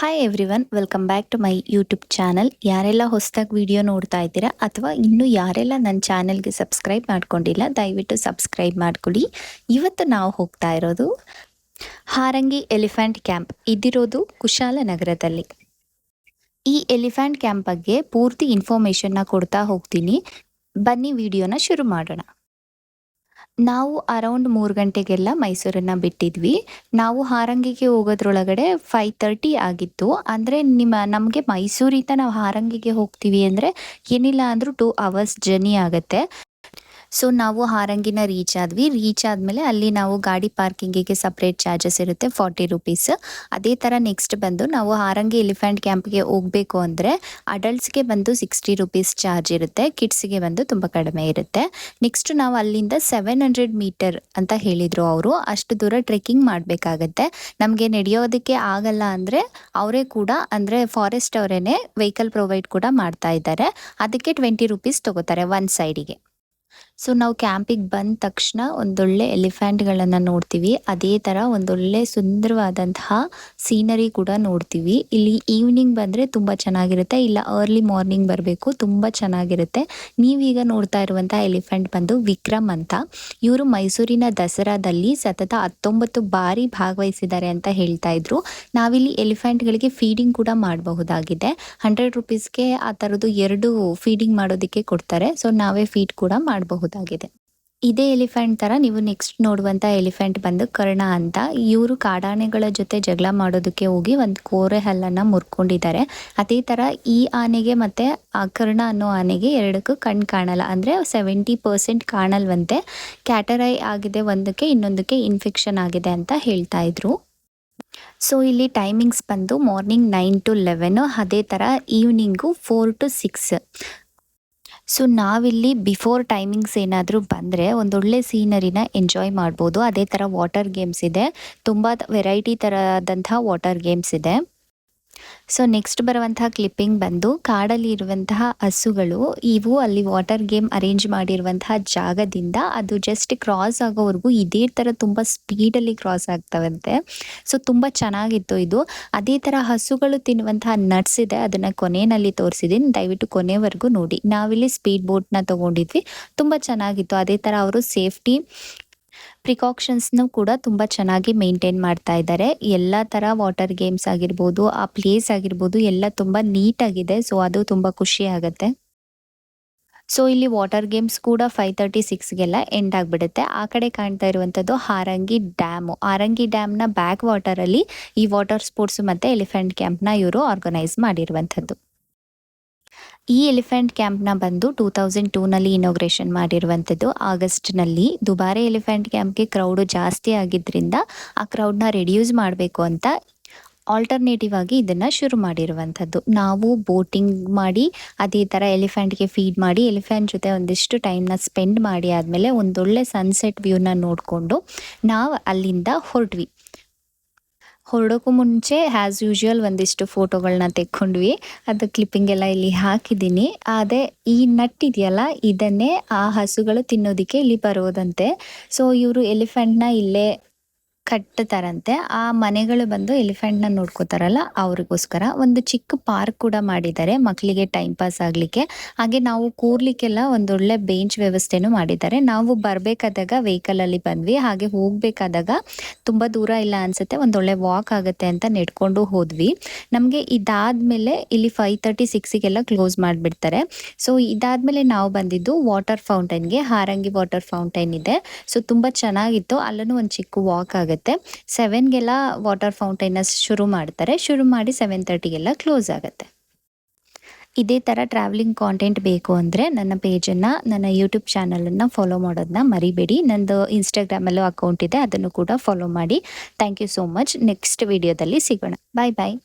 Hi everyone, welcome back to my YouTube channel. ಯಾರೆಲ್ಲ ಹೊಸದಾಗಿ video ನೋಡ್ತಾ ಇದ್ದೀರಾ ಅಥವಾ ಇನ್ನೂ ಯಾರೆಲ್ಲ ನನ್ನ ಚಾನಲ್ಗೆ ಸಬ್ಸ್ಕ್ರೈಬ್ ಮಾಡ್ಕೊಂಡಿಲ್ಲ, ದಯವಿಟ್ಟು ಸಬ್ಸ್ಕ್ರೈಬ್ ಮಾಡ್ಕೊಳ್ಳಿ. ಇವತ್ತು ನಾವು ಹೋಗ್ತಾ ಇರೋದು ಹಾರಂಗಿ ಎಲಿಫೆಂಟ್ ಕ್ಯಾಂಪ್. ಇದಿರೋದು ಕುಶಾಲನಗರದಲ್ಲಿ. ಈ ಎಲಿಫೆಂಟ್ ಕ್ಯಾಂಪ್ ಬಗ್ಗೆ ಪೂರ್ತಿ ಇನ್ಫಾರ್ಮೇಷನ್ನ ಕೊಡ್ತಾ ಹೋಗ್ತೀನಿ. ಬನ್ನಿ ವಿಡಿಯೋನ ಶುರು ಮಾಡೋಣ. ನಾವು ಅರೌಂಡ್ 3 ಗಂಟೆಗೆಲ್ಲ ಮೈಸೂರನ್ನ ಬಿಟ್ಟಿದ್ವಿ. ನಾವು ಹಾರಂಗಿಗೆ ಹೋಗೋದ್ರೊಳಗಡೆ 5:30 ಆಗಿತ್ತು. ಅಂದರೆ ನಮಗೆ ಮೈಸೂರಿಂದ ನಾವು ಹಾರಂಗಿಗೆ ಹೋಗ್ತೀವಿ ಅಂದರೆ ಏನಿಲ್ಲ ಅಂದರೂ 2 ಅವರ್ಸ್ ಜರ್ನಿ ಆಗುತ್ತೆ. ಸೊ ನಾವು ಹಾರಂಗಿನ ರೀಚ್ ಆದ್ವಿ. ರೀಚ್ ಆದಮೇಲೆ ಅಲ್ಲಿ ನಾವು ಗಾಡಿ ಪಾರ್ಕಿಂಗಿಗೆ ಸಪ್ರೇಟ್ ಚಾರ್ಜಸ್ ಇರುತ್ತೆ, 40 ರುಪೀಸ್. ಅದೇ ಥರ ನೆಕ್ಸ್ಟ್ ಬಂದು ನಾವು ಹಾರಂಗಿ ಎಲಿಫೆಂಟ್ ಕ್ಯಾಂಪ್ಗೆ ಹೋಗಬೇಕು ಅಂದರೆ ಅಡಲ್ಟ್ಸ್ಗೆ ಬಂದು 60 ರುಪೀಸ್ ಚಾರ್ಜ್ ಇರುತ್ತೆ, ಕಿಡ್ಸ್ಗೆ ಬಂದು ತುಂಬ ಕಡಿಮೆ ಇರುತ್ತೆ. ನೆಕ್ಸ್ಟ್ ನಾವು ಅಲ್ಲಿಂದ 700 ಮೀಟರ್ ಅಂತ ಹೇಳಿದರು ಅವರು. ಅಷ್ಟು ದೂರ ಟ್ರೆಕ್ಕಿಂಗ್ ಮಾಡಬೇಕಾಗತ್ತೆ. ನಮಗೆ ನಡೆಯೋದಕ್ಕೆ ಆಗಲ್ಲ ಅಂದರೆ ಅವರೇ ಕೂಡ, ಅಂದರೆ ಫಾರೆಸ್ಟ್ ಅವರೇನೆ ವೆಹಿಕಲ್ ಪ್ರೊವೈಡ್ ಕೂಡ ಮಾಡ್ತಾ ಇದ್ದಾರೆ. ಅದಕ್ಕೆ 20 ರುಪೀಸ್ ತೊಗೋತಾರೆ ಒನ್ ಸೈಡಿಗೆ. ಸೊ ನಾವು ಕ್ಯಾಂಪಿಗೆ ಬಂದ ತಕ್ಷಣ ಒಂದೊಳ್ಳೆ ಎಲಿಫೆಂಟ್ಗಳನ್ನು ನೋಡ್ತೀವಿ. ಅದೇ ಥರ ಒಂದೊಳ್ಳೆ ಸುಂದರವಾದಂತಹ ಸೀನರಿ ಕೂಡ ನೋಡ್ತೀವಿ. ಇಲ್ಲಿ ಈವ್ನಿಂಗ್ ಬಂದರೆ ತುಂಬ ಚೆನ್ನಾಗಿರುತ್ತೆ, ಇಲ್ಲ ಅರ್ಲಿ ಮಾರ್ನಿಂಗ್ ಬರಬೇಕು, ತುಂಬ ಚೆನ್ನಾಗಿರುತ್ತೆ. ನೀವೀಗ ನೋಡ್ತಾ ಇರುವಂಥ ಎಲಿಫೆಂಟ್ ಬಂದು ವಿಕ್ರಮ್ ಅಂತ. ಇವರು ಮೈಸೂರಿನ ದಸರಾದಲ್ಲಿ ಸತತ 19 ಬಾರಿ ಭಾಗವಹಿಸಿದ್ದಾರೆ ಅಂತ ಹೇಳ್ತಾ ಇದ್ರು. ನಾವಿಲ್ಲಿ ಎಲಿಫೆಂಟ್ಗಳಿಗೆ ಫೀಡಿಂಗ್ ಕೂಡ ಮಾಡಬಹುದಾಗಿದೆ. 100 ರುಪೀಸ್ಗೆ ಆ ಥರದ್ದು 2 ಫೀಡಿಂಗ್ ಮಾಡೋದಕ್ಕೆ ಕೊಡ್ತಾರೆ. ಸೊ ನಾವೇ ಫೀಡ್ ಕೂಡ ಮಾಡಬಹುದಾಗಿದೆ. ಇದೇ ಎಲಿಫೆಂಟ್ ತರ ನೀವು ನೆಕ್ಸ್ಟ್ ನೋಡುವಂತ ಎಲಿಫೆಂಟ್ ಬಂದು ಕರ್ಣ ಅಂತ. ಇವರು ಕಾಡಾನೆಗಳ ಜೊತೆ ಜಗಳ ಮಾಡೋದಕ್ಕೆ ಹೋಗಿ ಒಂದು ಕೋರೆ ಹಲ್ಲನ್ನ ಮುರ್ಕೊಂಡಿದ್ದಾರೆ. ಅದೇ ತರ ಈ ಆನೆಗೆ ಮತ್ತೆ ಆ ಕರ್ಣ ಅನ್ನೋ ಆನೆಗೆ ಎರಡಕ್ಕೂ ಕಣ್ ಕಾಣಲ್ಲ, ಅಂದ್ರೆ 70% ಕಾಣಲ್ವಂತೆ. ಕ್ಯಾಟರೈ ಆಗಿದೆ ಒಂದಕ್ಕೆ, ಇನ್ನೊಂದಕ್ಕೆ ಇನ್ಫೆಕ್ಷನ್ ಆಗಿದೆ ಅಂತ ಹೇಳ್ತಾ ಇದ್ರು. ಸೊ ಇಲ್ಲಿ ಟೈಮಿಂಗ್ಸ್ ಬಂದು ಮಾರ್ನಿಂಗ್ 9 to 11, ಅದೇ ಥರ ಈವ್ನಿಂಗು 4 to 6. ಸೊ ನಾವಿಲ್ಲಿ ಬಿಫೋರ್ ಟೈಮಿಂಗ್ಸ್ ಏನಾದರೂ ಬಂದರೆ ಒಂದೊಳ್ಳೆ ಸೀನರಿನ ಎಂಜಾಯ್ ಮಾಡ್ಬೋದು. ಅದೇ ಥರ ವಾಟರ್ ಗೇಮ್ಸ್ ಇದೆ, ತುಂಬ ವೆರೈಟಿ ಥರದಂತಹ ವಾಟರ್ ಗೇಮ್ಸ್ ಇದೆ. ಸೊ ನೆಕ್ಸ್ಟ್ ಬರುವಂತಹ ಕ್ಲಿಪ್ಪಿಂಗ್ ಬಂದು ಕಾಡಲ್ಲಿ ಇರುವಂತಹ ಹಸುಗಳು ಇವು ಅಲ್ಲಿ ವಾಟರ್ ಗೇಮ್ ಅರೇಂಜ್ ಮಾಡಿರುವಂತಹ ಜಾಗದಿಂದ ಅದು ಜಸ್ಟ್ ಕ್ರಾಸ್ ಆಗೋವರೆಗೂ ಇದೇ ಥರ ತುಂಬ ಸ್ಪೀಡಲ್ಲಿ ಕ್ರಾಸ್ ಆಗ್ತವಂತೆ. ಸೊ ತುಂಬ ಚೆನ್ನಾಗಿತ್ತು ಇದು. ಅದೇ ಥರ ಹಸುಗಳು ತಿನ್ನುವಂತಹ ನಟ್ಸ್ ಇದೆ, ಅದನ್ನು ಕೊನೆಯಲ್ಲಿ ತೋರಿಸಿದ್ದೀನಿ, ದಯವಿಟ್ಟು ಕೊನೆವರೆಗೂ ನೋಡಿ. ನಾವಿಲ್ಲಿ ಸ್ಪೀಡ್ ಬೋಟ್ನ ತೊಗೊಂಡಿದ್ವಿ, ತುಂಬ ಚೆನ್ನಾಗಿತ್ತು. ಅದೇ ಥರ ಅವರು ಸೇಫ್ಟಿ ಪ್ರಿಕಾಕ್ಷನ್ಸ್ನು ಕೂಡ ತುಂಬ ಚೆನ್ನಾಗಿ ಮೇಂಟೈನ್ ಮಾಡ್ತಾ ಇದ್ದಾರೆ. ಎಲ್ಲ ಥರ ವಾಟರ್ ಗೇಮ್ಸ್ ಆಗಿರ್ಬೋದು, ಆ ಪ್ಲೇಸ್ ಆಗಿರ್ಬೋದು, ಎಲ್ಲ ತುಂಬ ನೀಟಾಗಿದೆ. ಸೊ ಅದು ತುಂಬ ಖುಷಿ ಆಗುತ್ತೆ. ಸೊ ಇಲ್ಲಿ ವಾಟರ್ ಗೇಮ್ಸ್ ಕೂಡ 5:36ಗೆಲ್ಲ ಎಂಡ್ ಆಗಿಬಿಡುತ್ತೆ. ಆ ಕಡೆ ಕಾಣ್ತಾ ಇರುವಂಥದ್ದು ಹಾರಂಗಿ ಡ್ಯಾಮು. ಹಾರಂಗಿ ಡ್ಯಾಮ್ನ ಬ್ಯಾಕ್ ವಾಟರಲ್ಲಿ ಈ ವಾಟರ್ ಸ್ಪೋರ್ಟ್ಸ್ ಮತ್ತು ಎಲಿಫೆಂಟ್ ಕ್ಯಾಂಪ್ನ ಇವರು ಆರ್ಗನೈಸ್ ಮಾಡಿರುವಂಥದ್ದು. ಈ ಎಲಿಫೆಂಟ್ ಕ್ಯಾಂಪ್ನ ಬಂದು 2002ನಲ್ಲಿ ಇನಾಗ್ರೇಷನ್ ಮಾಡಿರುವಂಥದ್ದು, ಆಗಸ್ಟ್ನಲ್ಲಿ. ದುಬಾರೆ ಎಲಿಫೆಂಟ್ ಕ್ಯಾಂಪ್ಗೆ ಕ್ರೌಡು ಜಾಸ್ತಿ ಆಗಿದ್ದರಿಂದ ಆ ಕ್ರೌಡ್ನ ರಿಡ್ಯೂಸ್ ಮಾಡಬೇಕು ಅಂತ ಆಲ್ಟರ್ನೇಟಿವ್ ಆಗಿ ಇದನ್ನು ಶುರು ಮಾಡಿರುವಂಥದ್ದು. ನಾವು ಬೋಟಿಂಗ್ ಮಾಡಿ, ಅದೇ ಥರ ಎಲಿಫೆಂಟ್ಗೆ ಫೀಡ್ ಮಾಡಿ, ಎಲಿಫೆಂಟ್ ಜೊತೆ ಒಂದಿಷ್ಟು ಟೈಮ್ನ ಸ್ಪೆಂಡ್ ಮಾಡಿ ಆದಮೇಲೆ ಒಂದೊಳ್ಳೆ ಸನ್ಸೆಟ್ ವ್ಯೂನ ನೋಡಿಕೊಂಡು ನಾವು ಅಲ್ಲಿಂದ ಹೊರಟ್ವಿ. ಹೊರಡೋಕ್ಕೂ ಮುಂಚೆ ಆ್ಯಸ್ ಯೂಶ್ವಲ್ ಒಂದಿಷ್ಟು ಫೋಟೋಗಳನ್ನ ತೆಕ್ಕೊಂಡ್ವಿ. ಅದು ಕ್ಲಿಪ್ಪಿಂಗ್ ಎಲ್ಲ ಇಲ್ಲಿ ಹಾಕಿದ್ದೀನಿ. ಅದೇ ಈ ನಟ್ ಇದೆಯಲ್ಲ, ಇದನ್ನೇ ಆ ಹಸುಗಳು ತಿನ್ನೋದಕ್ಕೆ ಇಲ್ಲಿ ಬರೋದಂತೆ. ಸೊ ಇವರು ಎಲಿಫೆಂಟ್ನ ಇಲ್ಲೇ ಕಟ್ತಾರಂತೆ. ಆ ಮನೆಗಳು ಬಂದು ಎಲಿಫೆಂಟ್ನ ನೋಡ್ಕೋತಾರಲ್ಲ ಅವ್ರಿಗೋಸ್ಕರ. ಒಂದು ಚಿಕ್ಕ ಪಾರ್ಕ್ ಕೂಡ ಮಾಡಿದ್ದಾರೆ ಮಕ್ಕಳಿಗೆ ಟೈಮ್ ಪಾಸ್ ಆಗಲಿಕ್ಕೆ. ಹಾಗೆ ನಾವು ಕೂರ್ಲಿಕ್ಕೆಲ್ಲ ಒಂದೊಳ್ಳೆ ಬೆಂಚ್ ವ್ಯವಸ್ಥೆನೂ ಮಾಡಿದ್ದಾರೆ. ನಾವು ಬರಬೇಕಾದಾಗ ವೆಹಿಕಲಲ್ಲಿ ಬಂದ್ವಿ, ಹಾಗೆ ಹೋಗಬೇಕಾದಾಗ ತುಂಬ ದೂರ ಇಲ್ಲ ಅನಿಸುತ್ತೆ, ಒಂದೊಳ್ಳೆ ವಾಕ್ ಆಗುತ್ತೆ ಅಂತ ನೆಡ್ಕೊಂಡು ಹೋದ್ವಿ. ನಮಗೆ ಇದಾದಮೇಲೆ ಇಲ್ಲಿ 5:36ಗೆಲ್ಲ ಕ್ಲೋಸ್ ಮಾಡಿಬಿಡ್ತಾರೆ. ಸೊ ಇದಾದಮೇಲೆ ನಾವು ಬಂದಿದ್ದು ವಾಟರ್ ಫೌಂಟೈನ್ಗೆ. ಹಾರಂಗಿ ವಾಟರ್ ಫೌಂಟೈನ್ ಇದೆ. ಸೊ ತುಂಬ ಚೆನ್ನಾಗಿತ್ತು, ಅಲ್ಲೂ ಒಂದು ಚಿಕ್ಕ ವಾಕ್ ಆಗುತ್ತೆ. 7ಗೆಲ್ಲ ವಾಟರ್ ಫೌಂಟೈನ್ ಶುರು ಮಾಡ್ತಾರೆ, ಶುರು ಮಾಡಿ 7:30ಗೆಲ್ಲ ಕ್ಲೋಸ್ ಆಗುತ್ತೆ. ಇದೇ ಥರ ಟ್ರಾವೆಲಿಂಗ್ ಕಾಂಟೆಂಟ್ ಬೇಕು ಅಂದರೆ ನನ್ನ ಪೇಜನ್ನು, ನನ್ನ ಯೂಟ್ಯೂಬ್ ಚಾನಲನ್ನು ಫಾಲೋ ಮಾಡೋದನ್ನ ಮರಿಬೇಡಿ. ನಂದು ಇನ್ಸ್ಟಾಗ್ರಾಮಲ್ಲೂ ಅಕೌಂಟ್ ಇದೆ, ಅದನ್ನು ಕೂಡ ಫಾಲೋ ಮಾಡಿ. Thank you so much. Next ವಿಡಿಯೋದಲ್ಲಿ ಸಿಗೋಣ. ಬಾಯ್ ಬಾಯ್.